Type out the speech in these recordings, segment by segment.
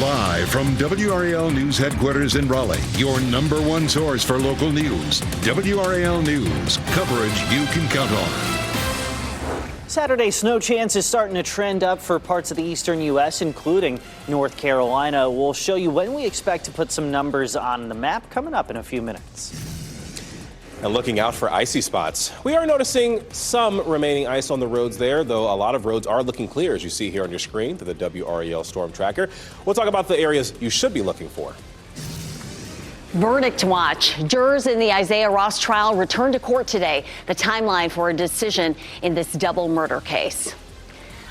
Live from WRAL News Headquarters in Raleigh, your number one source for local news. WRAL News, coverage you can count on. Saturday snow chance is starting to trend up for parts of the eastern U.S., including North Carolina. We'll show you when we expect to put some numbers on the map coming up in a few minutes. And looking out for icy spots. We are noticing some remaining ice on the roads there, though a lot of roads are looking clear, as you see here on your screen through the WRAL Storm Tracker. We'll talk about the areas you should be looking for. Verdict watch. Jurors in the Isaiah Ross trial return to court today. The timeline for a decision in this double murder case.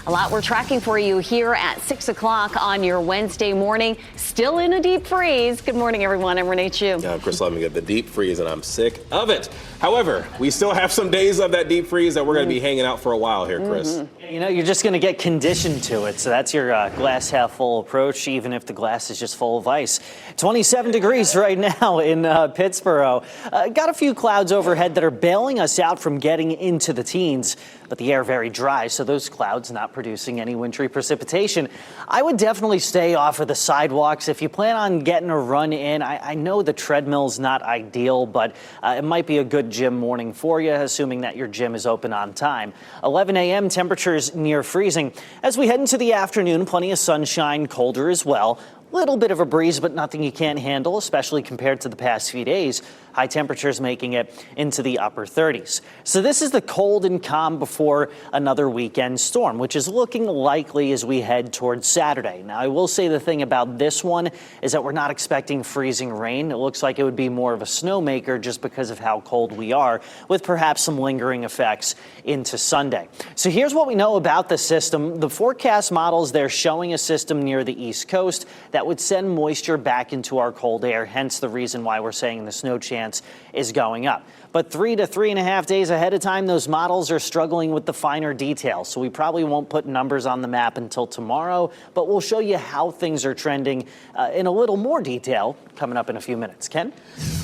A lot we're tracking for you here at 6 o'clock on your Wednesday morning. Still in a deep freeze. Good morning, everyone. I'm Renee Chu. Yeah, Chris, let me get the deep freeze, and I'm sick of it. However, we still have some days of that deep freeze that we're going to be hanging out for a while here, Chris. You know, you're just going to get conditioned to it. So that's your glass half full approach, even if the glass is just full of ice. 27 degrees right now in Pittsburgh. Got a few clouds overhead that are bailing us out from getting into the teens, but the air very dry, so those clouds not producing any wintry precipitation. I would definitely stay off of the sidewalks. If you plan on getting a run in, I know the treadmill's not ideal, but it might be a good gym morning for you, assuming that your gym is open on time. 11 a.m. temperatures near freezing. As we head into the afternoon, plenty of sunshine, colder as well. Little bit of a breeze, but nothing you can't handle, especially compared to the past few days. High temperatures making it into the upper 30s. So this is the cold and calm before another weekend storm, which is looking likely as we head towards Saturday. Now, I will say the thing about this one is that we're not expecting freezing rain. It looks like it would be more of a snowmaker just because of how cold we are, with perhaps some lingering effects into Sunday. So here's what we know about the system. The forecast models, they're showing a system near the East Coast that would send moisture back into our cold air, hence the reason why we're saying the snow chance is going up. But 3 to 3.5 days ahead of time, those models are struggling with the finer details. So we probably won't put numbers on the map until tomorrow, but we'll show you how things are trending in a little more detail coming up in a few minutes. Ken?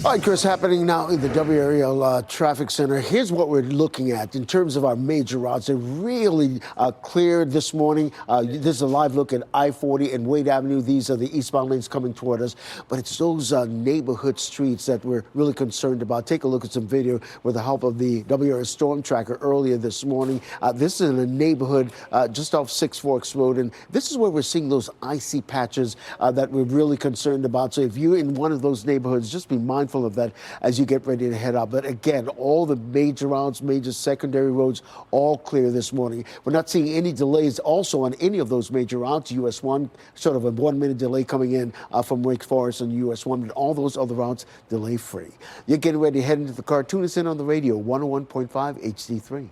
All right, Chris, happening now in the WRAL Traffic Center. Here's what we're looking at in terms of our major routes. They're really clear this morning. This is a live look at I-40 and Wade Avenue. These are the eastbound lanes coming toward us. But it's those neighborhood streets that we're really concerned about. Take a look at some video with the help of the WRAL Storm Tracker earlier this morning. This is in a neighborhood just off 6 Forks Road. And this is where we're seeing those icy patches that we're really concerned about. So if you're in one of those neighborhoods, just be mindful of that as you get ready to head out. But again, all the major routes, major secondary roads, all clear this morning. We're not seeing any delays also on any of those major routes. US 1, sort of a 1-minute delay coming in from Wake Forest and US 1, but all those other routes delay free. You're getting ready to head into the car. Tune us in on the radio, 101.5 HD3.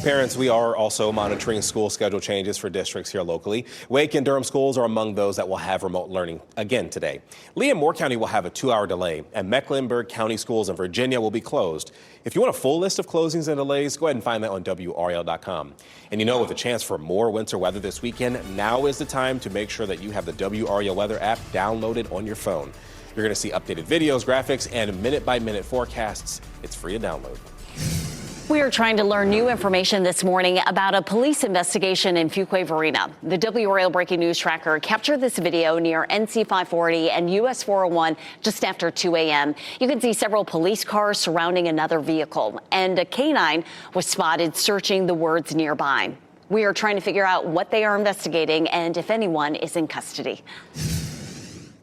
Parents, we are also monitoring school schedule changes for districts here locally. Wake and Durham schools are among those that will have remote learning again today. Lee and Moore County will have a 2-hour delay, and Mecklenburg County schools in Virginia will be closed. If you want a full list of closings and delays, go ahead and find that on WRAL.com. And you know, with a chance for more winter weather this weekend, now is the time to make sure that you have the WRAL weather app downloaded on your phone. You're going to see updated videos, graphics, and minute-by-minute forecasts. It's free to download. We are trying to learn new information this morning about a police investigation in Fuquay Varina. The WRAL Breaking News Tracker captured this video near NC 540 and US 401 just after 2 a.m. You can see several police cars surrounding another vehicle, and a canine was spotted searching the woods nearby. We are trying to figure out what they are investigating and if anyone is in custody.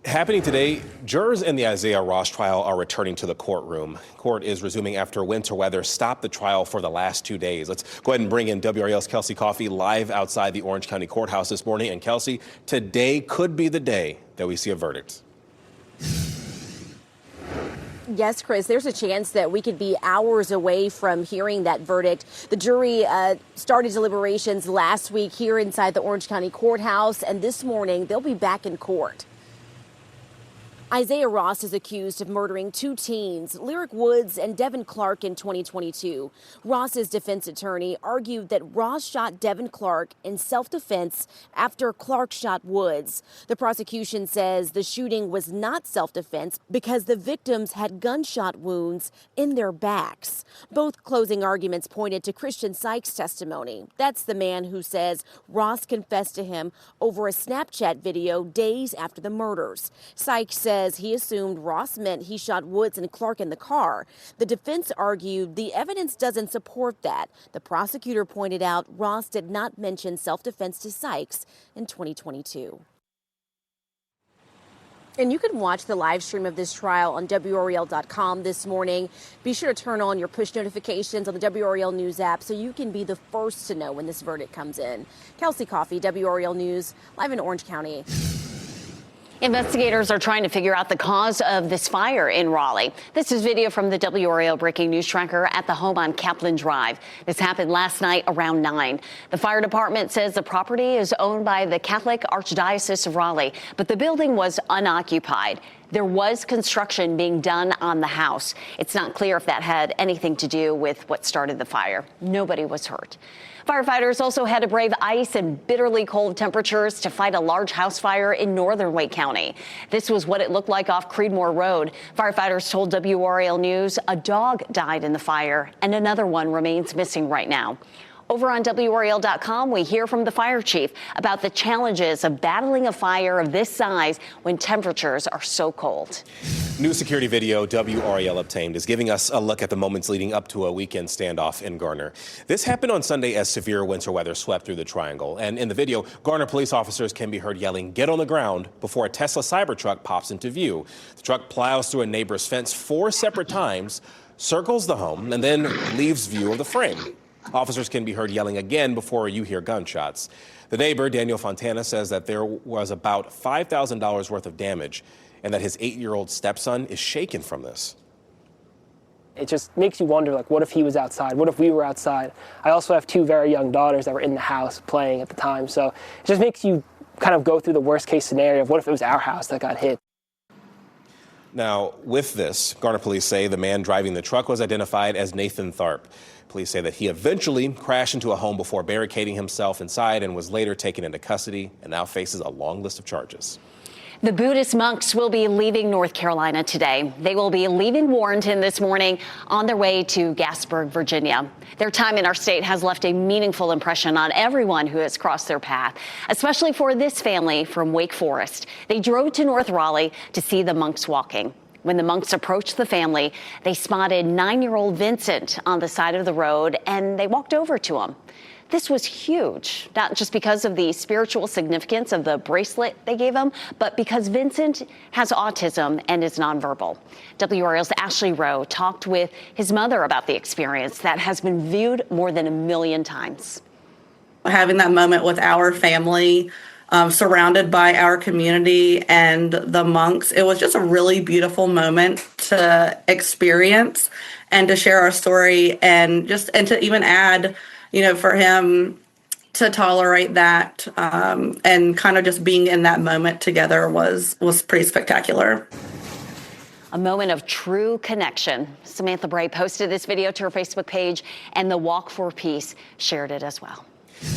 Happening today, jurors in the Isaiah Ross trial are returning to the courtroom. Court is resuming after winter weather stopped the trial for the last 2 days. Let's go ahead and bring in WRAL's Kelsey Coffey live outside the Orange County Courthouse this morning. And Kelsey, today could be the day that we see a verdict. Yes, Chris, there's a chance that we could be hours away from hearing that verdict. The jury started deliberations last week here inside the Orange County Courthouse, and this morning they'll be back in court. Isaiah Ross is accused of murdering 2 teens, Lyric Woods and Devin Clark, in 2022. Ross's defense attorney argued that Ross shot Devin Clark in self-defense after Clark shot Woods. The prosecution says the shooting was not self-defense because the victims had gunshot wounds in their backs. Both closing arguments pointed to Christian Sykes' testimony. That's the man who says Ross confessed to him over a Snapchat video days after the murders. Sykes says he assumed Ross meant he shot Woods and Clark in the car. The defense argued the evidence doesn't support that. The prosecutor pointed out Ross did not mention self-defense to Sykes in 2022. And you can watch the live stream of this trial on WRAL.com this morning. Be sure to turn on your push notifications on the WRAL News app so you can be the first to know when this verdict comes in. Kelsey Coffey, WRAL News, live in Orange County. Investigators are trying to figure out the cause of this fire in Raleigh. This is video from the WRAL breaking news tracker at the home on Kaplan Drive. This happened last night around 9. The fire department says the property is owned by the Catholic Archdiocese of Raleigh, but the building was unoccupied. There was construction being done on the house. It's not clear if that had anything to do with what started the fire. Nobody was hurt. Firefighters also had to brave ice and bitterly cold temperatures to fight a large house fire in northern Wake County. This was what it looked like off Creedmoor Road. Firefighters told WRAL News a dog died in the fire and another one remains missing right now. Over on WRAL.com, we hear from the fire chief about the challenges of battling a fire of this size when temperatures are so cold. New security video WRAL obtained is giving us a look at the moments leading up to a weekend standoff in Garner. This happened on Sunday as severe winter weather swept through the triangle. And in the video, Garner police officers can be heard yelling, "Get on the ground," before a Tesla Cybertruck pops into view. The truck plows through a neighbor's fence 4 separate times, circles the home, and then leaves view of the frame. Officers can be heard yelling again before you hear gunshots. The neighbor, Daniel Fontana, says that there was about $5,000 worth of damage and that his 8-year-old stepson is shaken from this. It just makes you wonder, like, what if he was outside? What if we were outside? I also have 2 very young daughters that were in the house playing at the time. So it just makes you kind of go through the worst case scenario of what if it was our house that got hit. Now, with this, Garner police say the man driving the truck was identified as Nathan Tharp. Police say that he eventually crashed into a home before barricading himself inside and was later taken into custody and now faces a long list of charges. The Buddhist monks will be leaving North Carolina today. They will be leaving Warrenton this morning on their way to Gasburg, Virginia. Their time in our state has left a meaningful impression on everyone who has crossed their path, especially for this family from Wake Forest. They drove to North Raleigh to see the monks walking. When the monks approached the family, they spotted 9-year-old Vincent on the side of the road, and they walked over to him. This was huge, not just because of the spiritual significance of the bracelet they gave him, but because Vincent has autism and is nonverbal. WRAL's Ashley Rowe talked with his mother about the experience that has been viewed more than 1 million times. Having that moment with our family, surrounded by our community and the monks, it was just a really beautiful moment to experience and to share our story and to even add, for him to tolerate that and kind of just being in that moment together was pretty spectacular. A moment of true connection. Samantha Bray posted this video to her Facebook page, and the Walk for Peace shared it as well.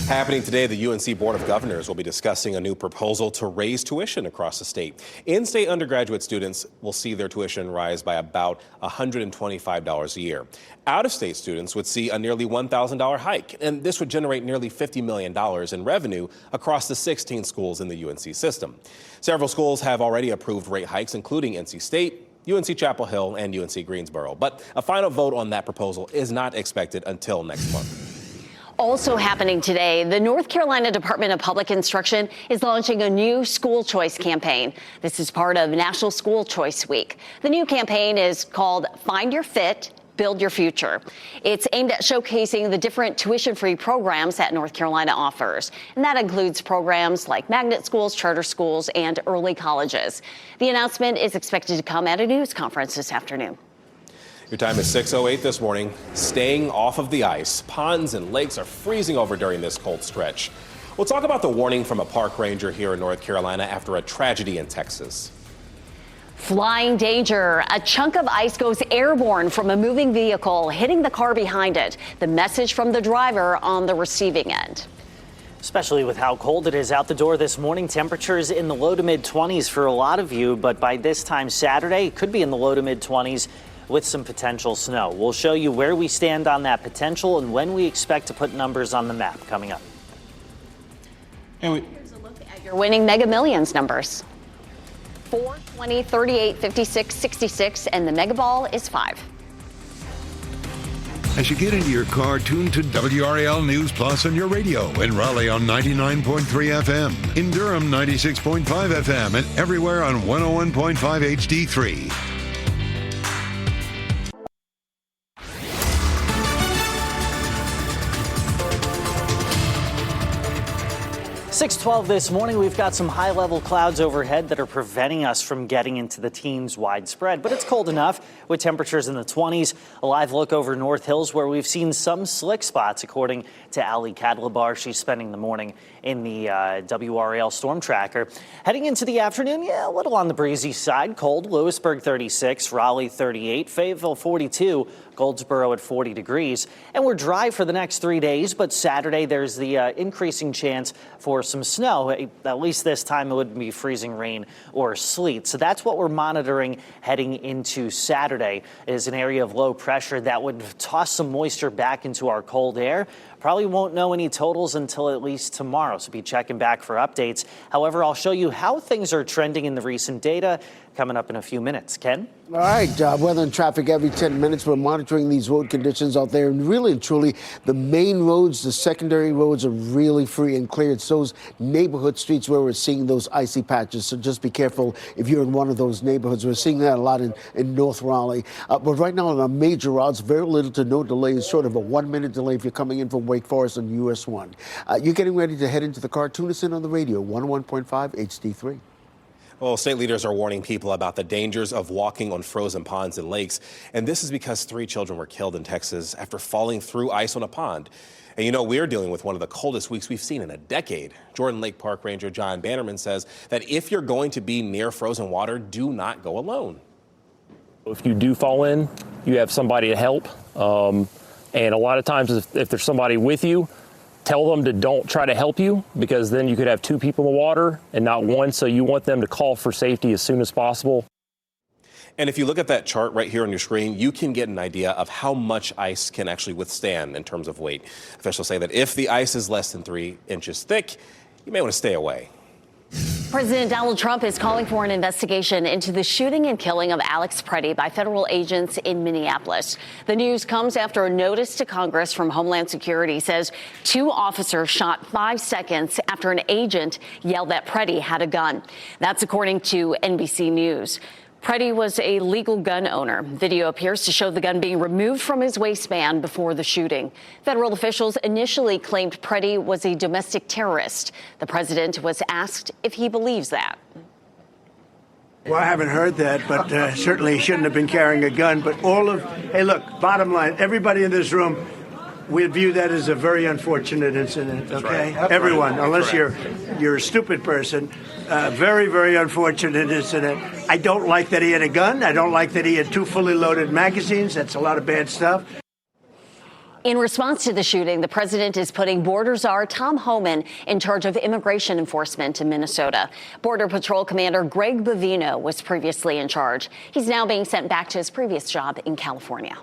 Happening today, the UNC Board of Governors will be discussing a new proposal to raise tuition across the state. In-state undergraduate students will see their tuition rise by about $125 a year. Out-of-state students would see a nearly $1,000 hike, and this would generate nearly $50 million in revenue across the 16 schools in the UNC system. Several schools have already approved rate hikes, including NC State, UNC Chapel Hill, and UNC Greensboro. But a final vote on that proposal is not expected until next month. Also happening today, the North Carolina Department of Public Instruction is launching a new school choice campaign. This is part of National School Choice Week. The new campaign is called Find Your Fit, Build Your Future. It's aimed at showcasing the different tuition-free programs that North Carolina offers. And that includes programs like magnet schools, charter schools, and early colleges. The announcement is expected to come at a news conference this afternoon. Your time is 6:08 this morning. Staying off of the ice. Ponds and lakes are freezing over during this cold stretch. We'll talk about the warning from a park ranger here in North Carolina after a tragedy in Texas. Flying danger. A chunk of ice goes airborne from a moving vehicle, hitting the car behind it. The message from the driver on the receiving end. Especially with how cold it is out the door this morning. Temperatures in the low to mid 20s for a lot of you, but by this time Saturday, it could be in the low to mid 20s with some potential snow. We'll show you where we stand on that potential and when we expect to put numbers on the map coming up. Here's a look at your winning Mega Millions numbers. 4, 20, 38, 56, 66, and the Mega Ball is 5. As you get into your car, tune to WRAL News Plus on your radio. In Raleigh on 99.3 FM. In Durham, 96.5 FM. And everywhere on 101.5 HD3. 6:12 this morning, we've got some high-level clouds overhead that are preventing us from getting into the teens widespread, but it's cold enough with temperatures in the 20s. A live look over North Hills where we've seen some slick spots, according to Ali Cadlabar. She's spending the morning in the WRAL storm tracker. Heading into the afternoon, a little on the breezy side. Cold, Lewisburg 36, Raleigh 38, Fayetteville 42, Goldsboro at 40 degrees. And we're dry for the next 3 days, but Saturday there's the increasing chance for some snow. At least this time it wouldn't be freezing rain or sleet. So that's what we're monitoring heading into Saturday, is an area of low pressure that would toss some moisture back into our cold air. Probably won't know any totals until at least tomorrow, so be checking back for updates. However, I'll show you how things are trending in the recent data coming up in a few minutes. Ken? All right, weather and traffic every 10 minutes. We're monitoring these road conditions out there. And really and truly, the main roads, the secondary roads are really free and clear. It's those neighborhood streets where we're seeing those icy patches. So just be careful if you're in one of those neighborhoods. We're seeing that a lot in North Raleigh. But right now on our major routes, very little to no delays, sort of a 1-minute delay if you're coming in from Wake Forest on US 1. You're getting ready to head into the car. Tune us in on the radio, 101.5 HD3. Well, state leaders are warning people about the dangers of walking on frozen ponds and lakes. And this is because 3 children were killed in Texas after falling through ice on a pond. And you know, we're dealing with one of the coldest weeks we've seen in a decade. Jordan Lake Park Ranger John Bannerman says that if you're going to be near frozen water, do not go alone. If you do fall in, you have somebody to help. And a lot of times if there's somebody with you, tell them to don't try to help you, because then you could have 2 people in the water and not one. So you want them to call for safety as soon as possible. And if you look at that chart right here on your screen, you can get an idea of how much ice can actually withstand in terms of weight. Officials say that if the ice is less than 3 inches thick, you may want to stay away. President Donald Trump is calling for an investigation into the shooting and killing of Alex Preddy by federal agents in Minneapolis. The news comes after a notice to Congress from Homeland Security says 2 officers shot 5 seconds after an agent yelled that Preddy had a gun. That's according to NBC News. Preddy was a legal gun owner. Video appears to show the gun being removed from his waistband before the shooting. Federal officials initially claimed Preddy was a domestic terrorist. The president was asked if he believes that. Well, I haven't heard that, but certainly he shouldn't have been carrying a gun. But hey, look, bottom line, everybody in this room, we view that as a very unfortunate incident, okay? Right. Everyone, unless you're a stupid person. Very, very unfortunate incident. I don't like that he had a gun. I don't like that he had 2 fully loaded magazines. That's a lot of bad stuff. In response to the shooting, the president is putting Border Czar Tom Homan in charge of immigration enforcement in Minnesota. Border Patrol Commander Greg Bovino was previously in charge. He's now being sent back to his previous job in California.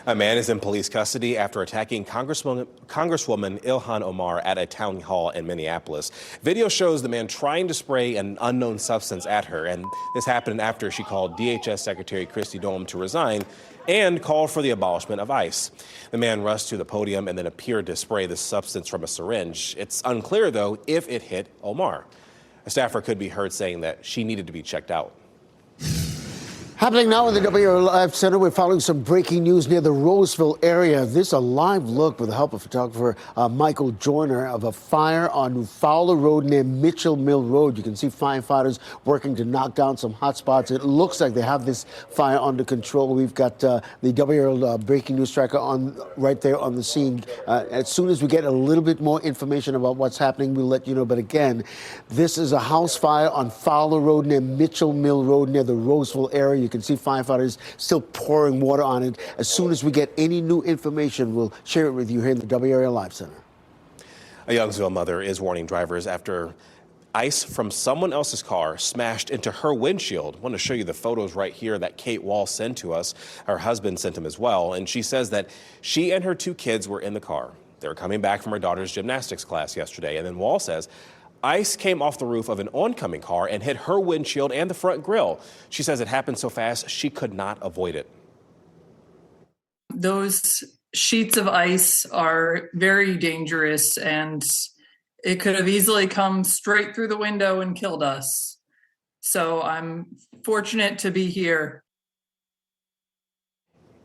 A man is in police custody after attacking Congresswoman Ilhan Omar at a town hall in Minneapolis. Video shows the man trying to spray an unknown substance at her, and this happened after she called DHS Secretary Kristi Noem to resign and called for the abolishment of ICE. The man rushed to the podium and then appeared to spray the substance from a syringe. It's unclear, though, if it hit Omar. A staffer could be heard saying that she needed to be checked out. Happening now in the WRAL Live Center, we're following some breaking news near the Roseville area. This is a live look with the help of photographer Michael Joyner of a fire on Fowler Road near Mitchell Mill Road. You can see firefighters working to knock down some hot spots. It looks like they have this fire under control. We've got the WRAL breaking news tracker on right there on the scene. As soon as we get a little bit more information about what's happening, we'll let you know. But again, this is a house fire on Fowler Road near Mitchell Mill Road near the Roseville area. You can see firefighters still pouring water on it. As soon as we get any new information, we'll share it with you here in the WRAL Live Center. A Youngsville mother is warning drivers after ice from someone else's car smashed into her windshield. I want to show you the photos right here that Kate Wall sent to us. Her husband sent them as well. And she says that she and her 2 kids were in the car. They were coming back from her daughter's gymnastics class yesterday. And then Wall says ice came off the roof of an oncoming car and hit her windshield and the front grille. She says it happened so fast she could not avoid it. Those sheets of ice are very dangerous, and it could have easily come straight through the window and killed us. So I'm fortunate to be here.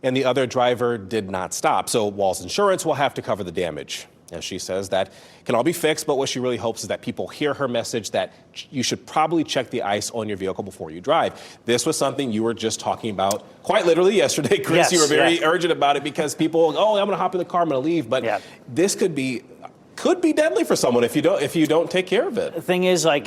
And the other driver did not stop, so Wall's insurance will have to cover the damage. As she says, that can all be fixed, but what she really hopes is that people hear her message that you should probably check the ice on your vehicle before you drive. This was something you were just talking about quite literally yesterday, Chris. Yes, you were very urgent about it because people, I'm going to hop in the car, I'm going to leave. But this could be deadly for someone if you don't take care of it. The thing is, I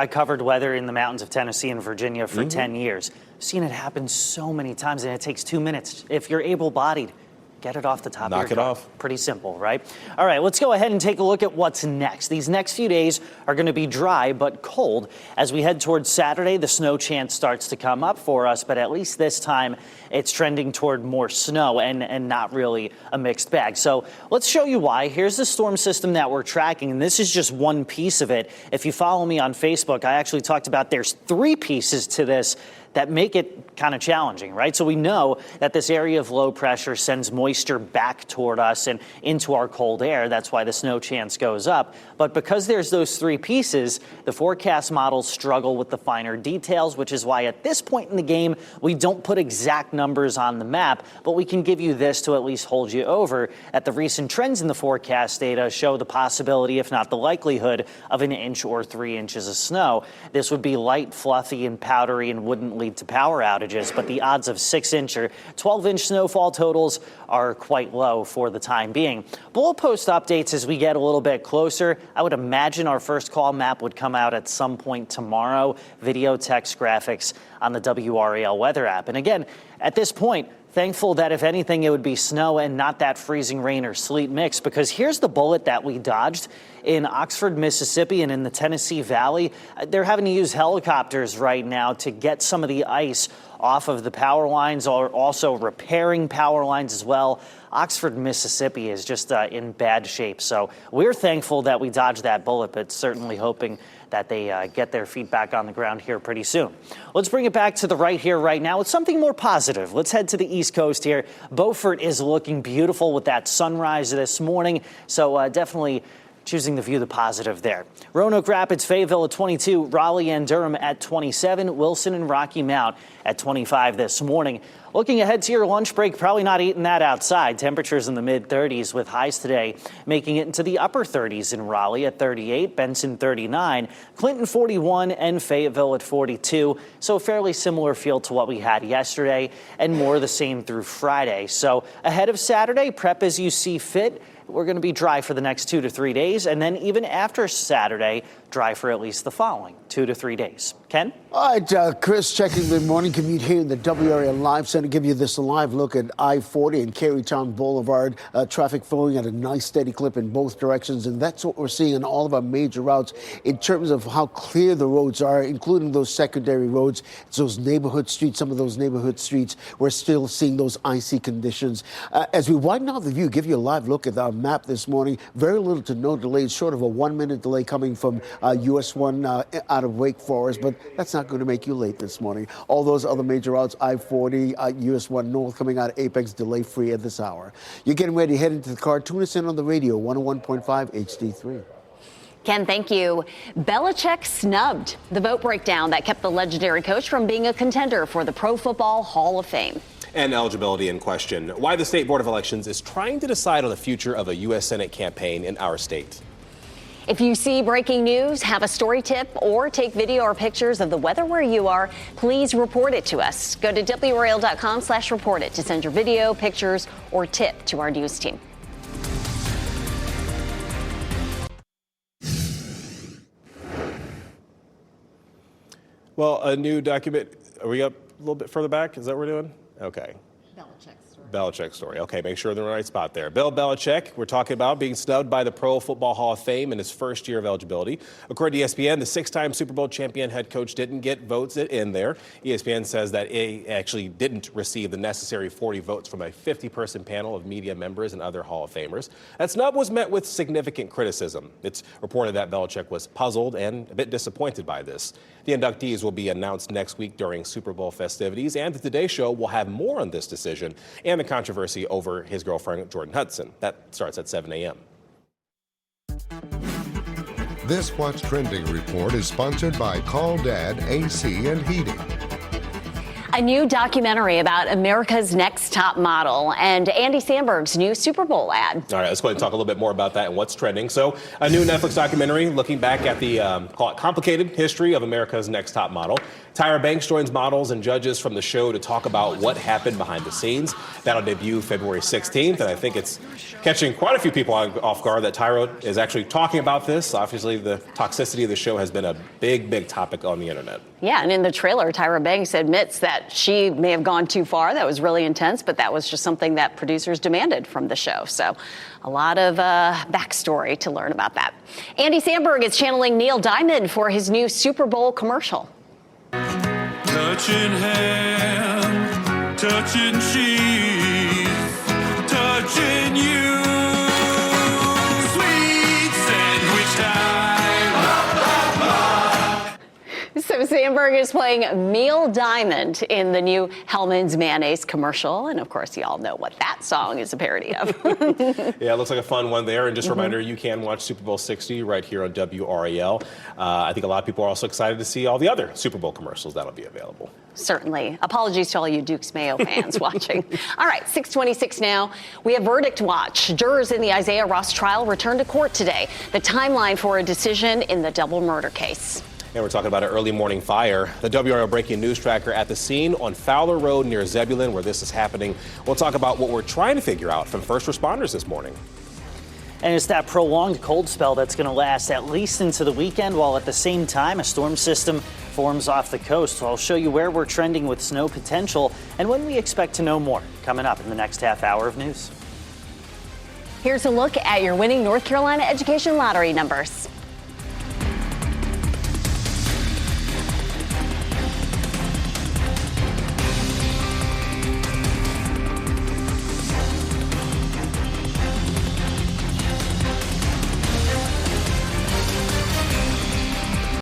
covered weather in the mountains of Tennessee and Virginia for 10 years. I've seen it happen so many times, and it takes 2 minutes. If you're able-bodied, get it off the top of your car. Knock it off. Pretty simple, right? All right, let's go ahead and take a look at what's next. These next few days are going to be dry but cold. As we head towards Saturday, the snow chance starts to come up for us, but at least this time it's trending toward more snow and not really a mixed bag. So let's show you why. Here's the storm system that we're tracking, and this is just one piece of it. If you follow me on Facebook, I actually talked about there's 3 pieces to this that make it kind of challenging, right? So we know that this area of low pressure sends moisture back toward us and into our cold air. That's why the snow chance goes up. But because there's those 3 pieces, the forecast models struggle with the finer details, which is why at this point in the game, we don't put exact numbers on the map, but we can give you this to at least hold you over that the recent trends in the forecast data show the possibility, if not the likelihood, of an inch or 3 inches of snow. This would be light, fluffy, and powdery and wouldn't lead to power outages, but the odds of 6-inch or 12-inch snowfall totals are quite low for the time being. But we'll post updates as we get a little bit closer. I would imagine our first call map would come out at some point tomorrow. Video, text, graphics on the WRAL weather app. And again, at this point, thankful that if anything, it would be snow and not that freezing rain or sleet mix, because here's the bullet that we dodged. In Oxford, Mississippi, and in the Tennessee Valley, they're having to use helicopters right now to get some of the ice off of the power lines, or also repairing power lines as well. Oxford, Mississippi is just in bad shape. So we're thankful that we dodged that bullet, but certainly hoping that they get their feet back on the ground here pretty soon. Let's bring it back to the right here right now with something more positive. Let's head to the East Coast here. Beaufort is looking beautiful with that sunrise this morning. So definitely choosing to view the positive there. Roanoke Rapids, Fayetteville at 22, Raleigh and Durham at 27, Wilson and Rocky Mount at 25 this morning. Looking ahead to your lunch break, probably not eating that outside. Temperatures in the mid-30s with highs today making it into the upper 30s in Raleigh at 38, Benson 39, Clinton 41, and Fayetteville at 42. So a fairly similar feel to what we had yesterday, and more the same through Friday. So ahead of Saturday, prep as you see fit. We're going to be dry for the next 2 to 3 days, and then even after Saturday, dry for at least the following 2 to 3 days. Ken? All right, Chris, checking the morning commute here in the WRAL Live Center. Give you this live look at I-40 and Carytown Boulevard. Traffic flowing at a nice steady clip in both directions, and that's what we're seeing on all of our major routes in terms of how clear the roads are, including those secondary roads. It's those neighborhood streets, some of those neighborhood streets, we're still seeing those icy conditions. As we widen out the view, give you a live look at our map this morning. Very little to no delays, short of a 1-minute delay coming from US 1 out of Wake Forest, but that's not going to make you late this morning. All those other major routes, I-40, US 1 North coming out of Apex, delay-free at this hour. You're getting ready to head into the car. Tune us in on the radio, 101.5 HD3. Ken, thank you. Belichick snubbed the vote breakdown that kept the legendary coach from being a contender for the Pro Football Hall of Fame. And eligibility in question. Why the State Board of Elections is trying to decide on the future of a U.S. Senate campaign in our state. If you see breaking news, have a story tip, or take video or pictures of the weather where you are, please report it to us. Go to WRAL.com/report it to send your video, pictures, or tip to our news team. Well, a new document. Are we up a little bit further back? Is that what we're doing? Okay. Belichick story. Okay, make sure they're in the right spot there. Bill Belichick, we're talking about being snubbed by the Pro Football Hall of Fame in his first year of eligibility. According to ESPN, the six-time Super Bowl champion head coach didn't get votes in there. ESPN says that he actually didn't receive the necessary 40 votes from a 50-person panel of media members and other Hall of Famers. That snub was met with significant criticism. It's reported that Belichick was puzzled and a bit disappointed by this. The inductees will be announced next week during Super Bowl festivities, and the Today Show will have more on this decision and the controversy over his girlfriend, Jordan Hudson. That starts at 7 a.m. This What's Trending report is sponsored by Call Dad AC and Heating. A new documentary about America's Next Top Model and Andy Samberg's new Super Bowl ad. All right, let's go ahead and talk a little bit more about that and what's trending. So a new Netflix documentary looking back at the call it complicated history of America's Next Top Model. Tyra Banks joins models and judges from the show to talk about what happened behind the scenes. That'll debut February 16th, and I think it's catching quite a few people off guard that Tyra is actually talking about this. Obviously, the toxicity of the show has been a big topic on the internet. Yeah, and in the trailer, Tyra Banks admits that she may have gone too far. That was really intense, but that was just something that producers demanded from the show. So a lot of backstory to learn about that. Andy Samberg is channeling Neil Diamond for his new Super Bowl commercial. Touching ham, touching cheese, touching you, sweet sandwich time. So Samberg is playing Neil Diamond in the new Hellmann's Mayonnaise commercial. And of course, you all know what that song is a parody of. Yeah, it looks like a fun one there. And just a reminder, you can watch Super Bowl 60 right here on WRAL. I think a lot of people are also excited to see all the other Super Bowl commercials that'll be available. Certainly. Apologies to all you Dukes Mayo fans watching. All right, 6:26 now. We have verdict watch. Jurors in the Isaiah Ross trial return to court today. The timeline for a decision in the double murder case. And we're talking about an early morning fire. The WRAL breaking news tracker at the scene on Fowler Road near Zebulon, where this is happening. We'll talk about what we're trying to figure out from first responders this morning. And it's that prolonged cold spell that's going to last at least into the weekend, while at the same time a storm system forms off the coast. So I'll show you where we're trending with snow potential and when we expect to know more coming up in the next half hour of news. Here's a look at your winning North Carolina Education Lottery numbers.